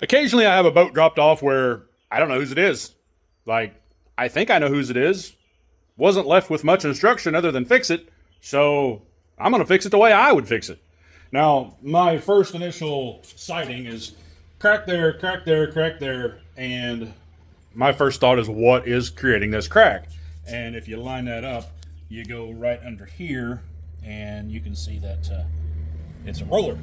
Occasionally I have a boat dropped off where I don't know whose it is. Like, I think I know whose it is. Wasn't left with much instruction other than fix it, so I'm going to fix it the way I would fix it. Now, my first initial sighting is crack there, crack there, crack there, and my first thought is what is creating this crack? And if you line that up, you go right under here, and you can see that it's a roller.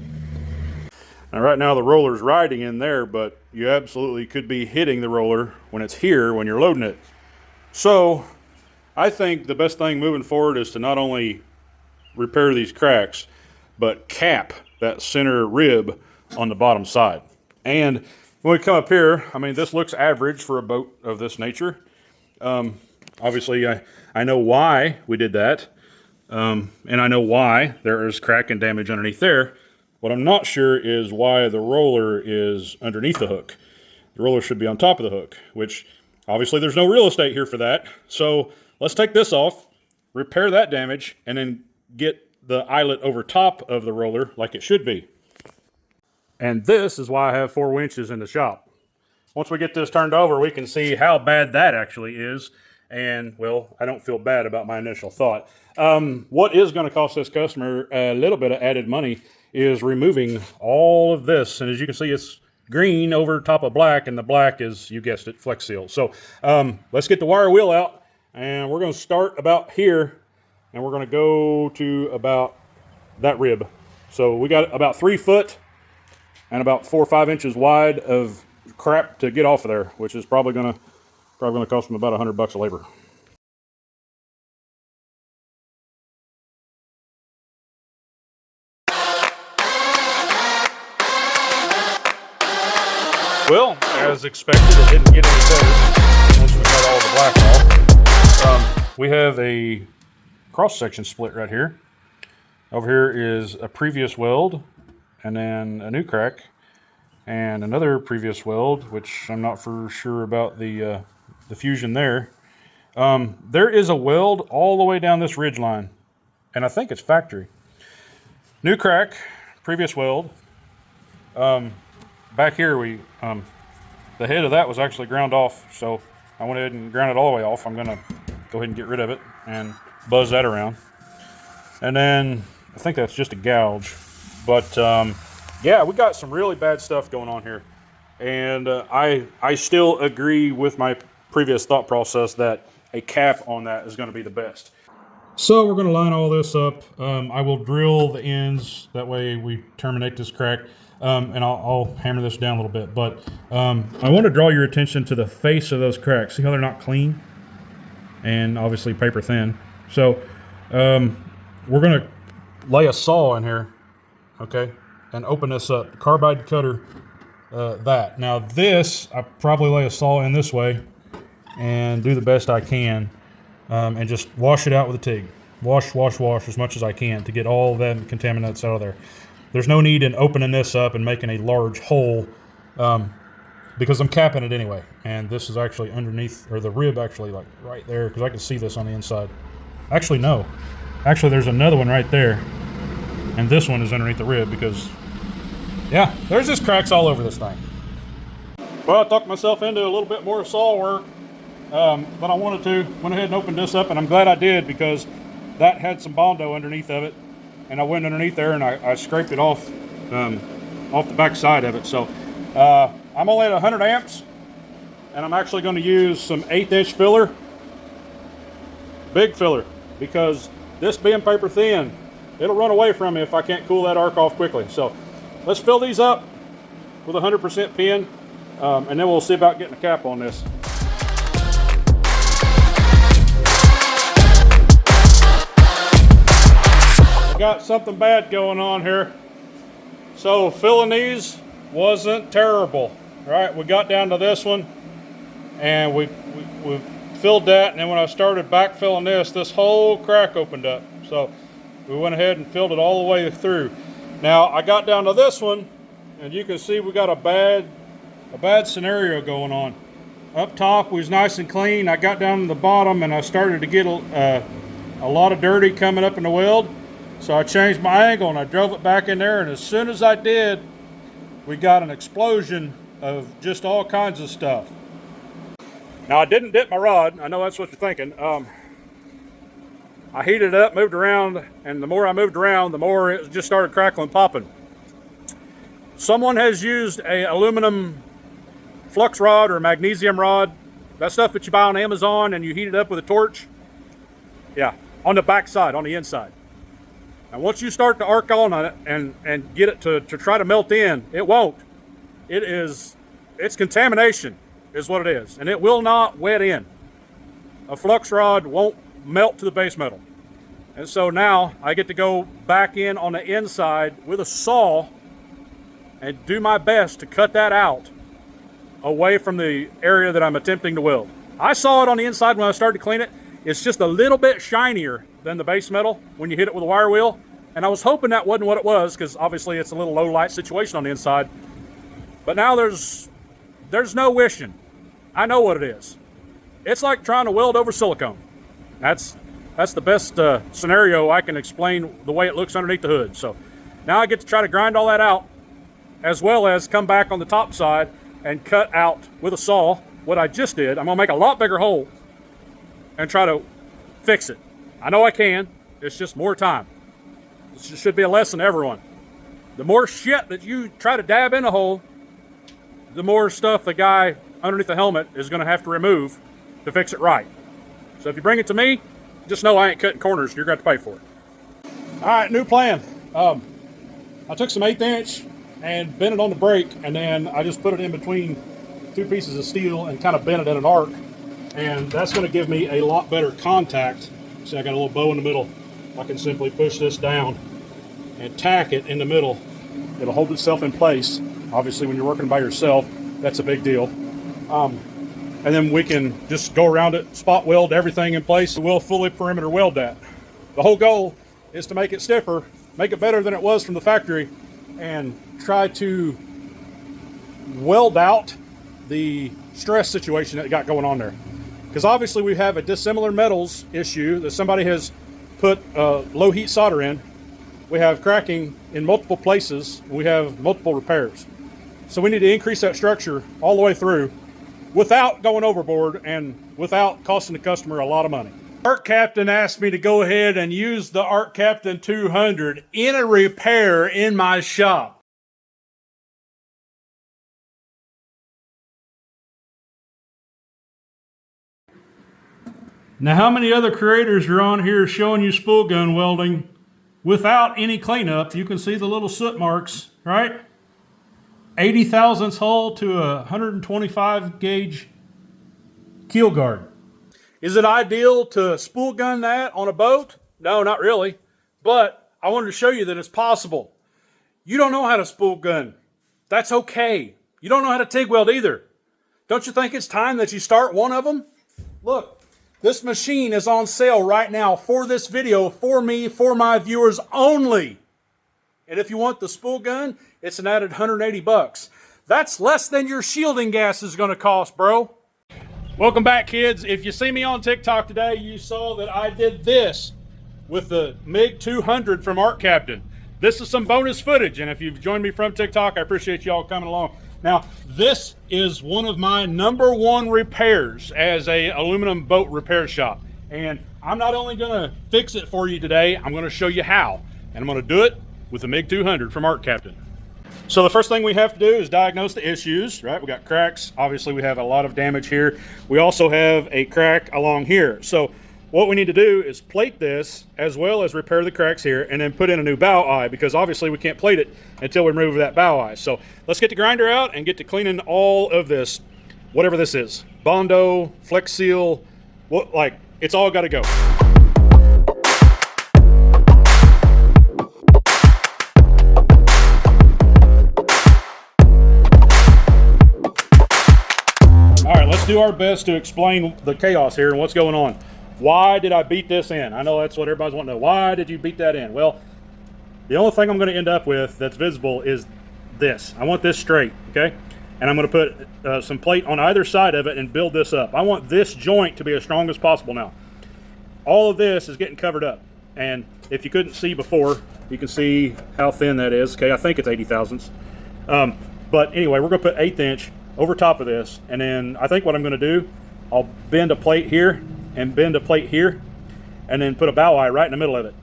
Now, right now the roller's riding in there, but you absolutely could be hitting the roller when it's here when you're loading it. So I think the best thing moving forward is to not only repair these cracks, but cap that center rib on the bottom side. And when we come up here, I mean, this looks average for a boat of this nature. Obviously, I know why we did that, and I know why there is crack and damage underneath there. What I'm not sure is why the roller is underneath the hook. The roller should be on top of the hook, which obviously there's no real estate here for that. So let's take this off, repair that damage, and then get the eyelet over top of the roller like it should be. And this is why I have 4 winches in the shop. Once we get this turned over, we can see how bad that actually is. And, well, I don't feel bad about my initial thought. What is going to cost this customer a little bit of added money is removing all of this. And as you can see, it's green over top of black, and the black is, you guessed it, Flex Seal. So let's get the wire wheel out, and we're going to start about here, and we're going to go to about that rib. So we got about 3 foot and about 4 or 5 inches wide of crap to get off of there, which is probably going to cost them about $100 of labor. Well, as expected, it didn't get any better once we got all the black off. We have a cross-section split right here. Over here is a previous weld, and then a new crack, and another previous weld, which I'm not for sure about the fusion there. There is a weld all the way down this ridge line, and I think it's factory. New crack, previous weld. Back here, the head of that was actually ground off, so I went ahead and ground it all the way off. I'm going to go ahead and get rid of it and buzz that around. And then I think that's just a gouge. But yeah, we got some really bad stuff going on here. And I still agree with my previous thought process that a cap on that is going to be the best. So we're going to line all this up. I will drill the ends. That way we terminate this crack. And I'll hammer this down a little bit. But I want to draw your attention to the face of those cracks. See how they're not clean? And obviously paper thin. So we're going to lay a saw in here, okay, and open this up. Carbide cutter, that. Now this, I probably lay a saw in this way and do the best I can, and just wash it out with a TIG. Wash as much as I can to get all that contaminants out of there. There's no need in opening this up and making a large hole, because I'm capping it anyway. And this is actually underneath, or the rib actually like right there, because I can see this on the inside. Actually, no. Actually, there's another one right there. And this one is underneath the rib because, yeah, there's just cracks all over this thing. Well, I talked myself into a little bit more saw work, but I wanted to. Went ahead and opened this up, and I'm glad I did because that had some Bondo underneath of it. And I went underneath there and I scraped it off the back side of it. So I'm only at 100 amps, and I'm actually going to use some 1/8 inch filler, big filler, because this being paper thin, it'll run away from me if I can't cool that arc off quickly. So let's fill these up with 100% pin, and then we'll see about getting a cap on this. Got something bad going on here. So filling these wasn't terrible, right? We got down to this one, and we filled that, and then when I started backfilling this whole crack opened up. So we went ahead and filled it all the way through. Now I got down to this one, and you can see we got a bad scenario going on. Up top was nice and clean. I got down to the bottom, and I started to get a lot of dirty coming up in the weld. So I changed my angle and I drove it back in there, and as soon as I did, we got an explosion of just all kinds of stuff. Now, I didn't dip my rod. I know that's what you're thinking. I heated it up, moved around, and the more I moved around, the more it just started crackling, popping. Someone has used a aluminum flux rod or magnesium rod, that stuff that you buy on Amazon and you heat it up with a torch. Yeah, on the back side, on the inside. And once you start to arc on it and get it to try to melt in, it won't. It's contamination is what it is. And it will not wet in. A flux rod won't melt to the base metal. And so now I get to go back in on the inside with a saw and do my best to cut that out away from the area that I'm attempting to weld. I saw it on the inside when I started to clean it. It's just a little bit shinier than the base metal when you hit it with a wire wheel. And I was hoping that wasn't what it was, because obviously it's a little low light situation on the inside. But now there's no wishing. I know what it is. It's like trying to weld over silicone. That's the best scenario I can explain the way it looks underneath the hood. So now I get to try to grind all that out, as well as come back on the top side and cut out with a saw what I just did. I'm gonna make a lot bigger hole and try to fix it. I know I can, it's just more time. This should be a lesson to everyone. The more shit that you try to dab in a hole, the more stuff the guy underneath the helmet is gonna have to remove to fix it right. So if you bring it to me, just know I ain't cutting corners and you're gonna have to pay for it. All right, new plan. I took some 1/8 inch and bent it on the brake, and then I just put it in between two pieces of steel and kind of bent it in an arc. And that's gonna give me a lot better contact. See, I got a little bow in the middle. I can simply push this down and tack it in the middle. It'll hold itself in place. Obviously, when you're working by yourself, that's a big deal. And then we can just go around it, spot weld everything in place. We'll fully perimeter weld that. The whole goal is to make it stiffer, make it better than it was from the factory, and try to weld out the stress situation that got going on there. Because obviously we have a dissimilar metals issue that somebody has put low heat solder in. We have cracking in multiple places. We have multiple repairs. So we need to increase that structure all the way through without going overboard and without costing the customer a lot of money. Art Captain asked me to go ahead and use the Art Captain 200 in a repair in my shop. Now, how many other creators are on here showing you spool gun welding without any cleanup? You can see the little soot marks, right? 80 thousandths hole to a 125 gauge keel guard. Is it ideal to spool gun that on a boat? No, not really. But I wanted to show you that it's possible. You don't know how to spool gun. That's okay. You don't know how to TIG weld either. Don't you think it's time that you start one of them? Look, this machine is on sale right now for this video, for me, for my viewers only. And if you want the spool gun, it's an added 180 bucks. That's less than your shielding gas is gonna cost, bro. Welcome back, kids. If you see me on TikTok today, you saw that I did this with the MiG 200 from Art Captain. This is some bonus footage, and if you've joined me from TikTok, I appreciate y'all coming along. Now, this is one of my #1 repairs as a aluminum boat repair shop. And I'm not only gonna fix it for you today, I'm gonna show you how. And I'm gonna do it with the MiG 200 from Art Captain. So the first thing we have to do is diagnose the issues, right? We got cracks. Obviously we have a lot of damage here. We also have a crack along here. So what we need to do is plate this as well as repair the cracks here and then put in a new bow eye, because obviously we can't plate it until we remove that bow eye. So let's get the grinder out and get to cleaning all of this, whatever this is. Bondo, Flex Seal, like it's all gotta go. Let's do our best to explain the chaos here and what's going on. Why did I beat this in? I know that's what everybody's wanting to know. Why did you beat that in? Well, the only thing I'm going to end up with that's visible is this. I want this straight, okay? And I'm going to put some plate on either side of it and build this up. I want this joint to be as strong as possible now. All of this is getting covered up. And if you couldn't see before, you can see how thin that is. Okay, I think it's 80 thousandths. But anyway, we're going to put 1/8 inch over top of this, and then I think what I'm going to do, I'll bend a plate here and bend a plate here, and then put a bow eye right in the middle of it.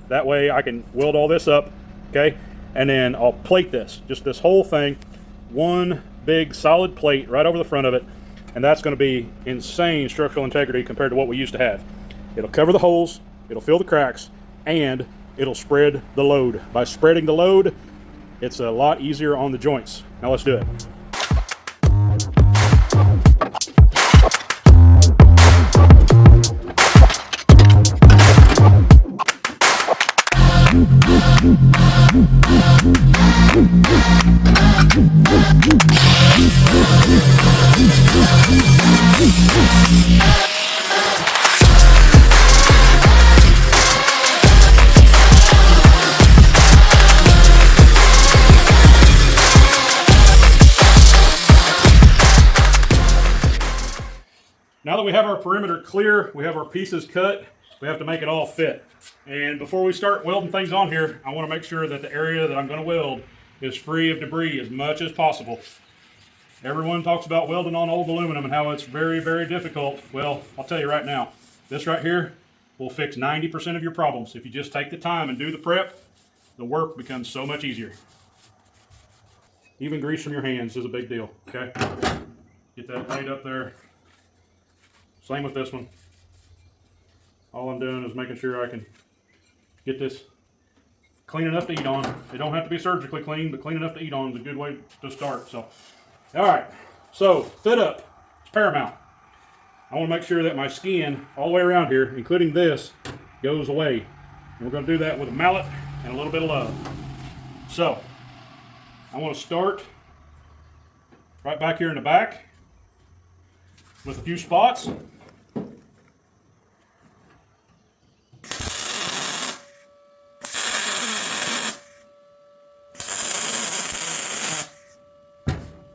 That way I can weld all this up, okay? And then I'll plate this, just this whole thing, one big solid plate right over the front of it, and that's going to be insane structural integrity compared to what we used to have. It'll cover the holes, it'll fill the cracks, and it'll spread the load. By spreading the load, it's a lot easier on the joints. Now let's do it. Now that we have our perimeter clear, we have our pieces cut, we have to make it all fit. And before we start welding things on here, I want to make sure that the area that I'm going to weld is free of debris as much as possible. Everyone talks about welding on old aluminum and how it's very, very difficult. Well, I'll tell you right now, this right here will fix 90% of your problems. If you just take the time and do the prep, the work becomes so much easier. Even grease from your hands is a big deal, okay? Get that plate up there. Same with this one. All I'm doing is making sure I can get this clean enough to eat on. They don't have to be surgically clean, but clean enough to eat on is a good way to start. So, all right. So, fit up is paramount. I want to make sure that my skin all the way around here, including this, goes away. And we're going to do that with a mallet and a little bit of love. So, I want to start right back here in the back with a few spots.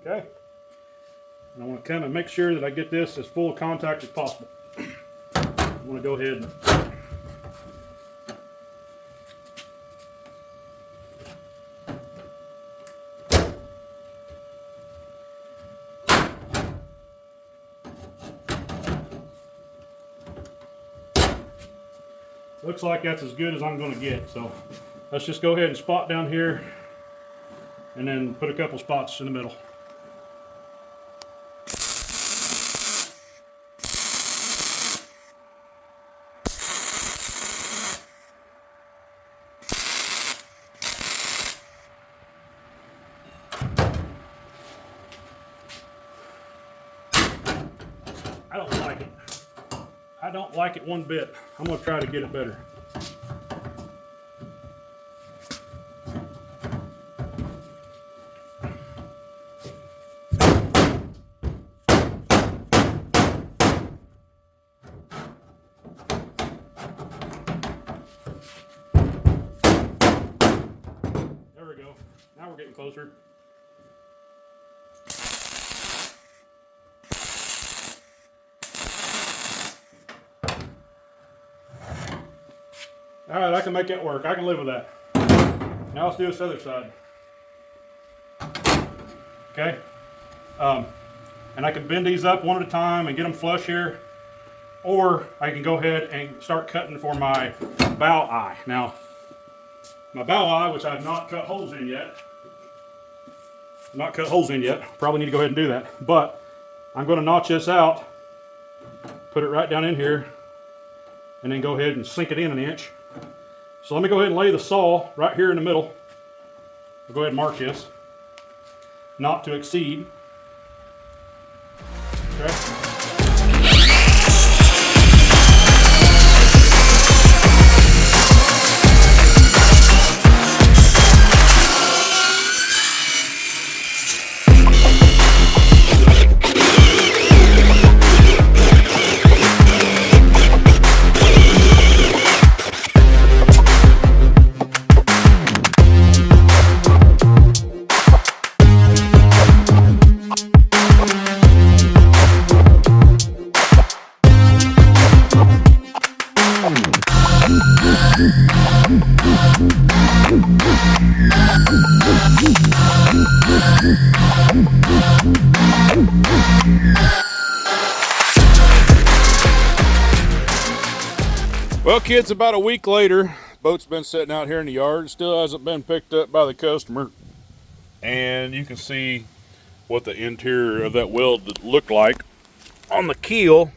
Okay, and I want to kind of make sure that I get this as full of contact as possible. I want to go ahead and looks like that's as good as I'm going to get. So let's just go ahead and spot down here and then put a couple spots in the middle. I don't like it. I don't like it one bit. I'm going to try to get it better. There we go. Now we're getting closer. All right, I can make that work. I can live with that. Now let's do this other side. Okay. And I can bend these up one at a time and get them flush here. Or I can go ahead and start cutting for my bow eye. Now, my bow eye, which I've not cut holes in yet. Probably need to go ahead and do that. But I'm going to notch this out, put it right down in here, and then go ahead and sink it in 1 inch. So let me go ahead and lay the saw right here in the middle. I'll go ahead and mark this. Not to exceed. Okay. Well, kids, about a week later, boat's been sitting out here in the yard. Still hasn't been picked up by the customer. And you can see what the interior of that weld looked like on the keel.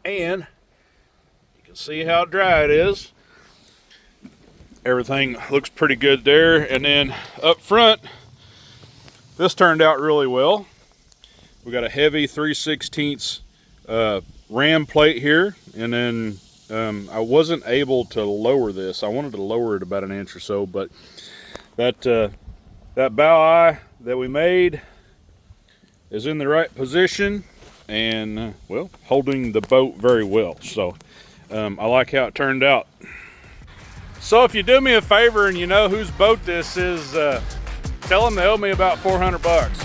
And you can see how dry it is. Everything looks pretty good there. And then up front, this turned out really well. We got a heavy 3/16 ram plate here, and then I wasn't able to lower this. I wanted to lower it about an inch or so, but that bow eye that we made is in the right position and well, holding the boat very well. So I like how it turned out. So if you do me a favor and you know whose boat this is, tell them they owe me about $400.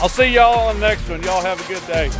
I'll see y'all on the next one. Y'all have a good day.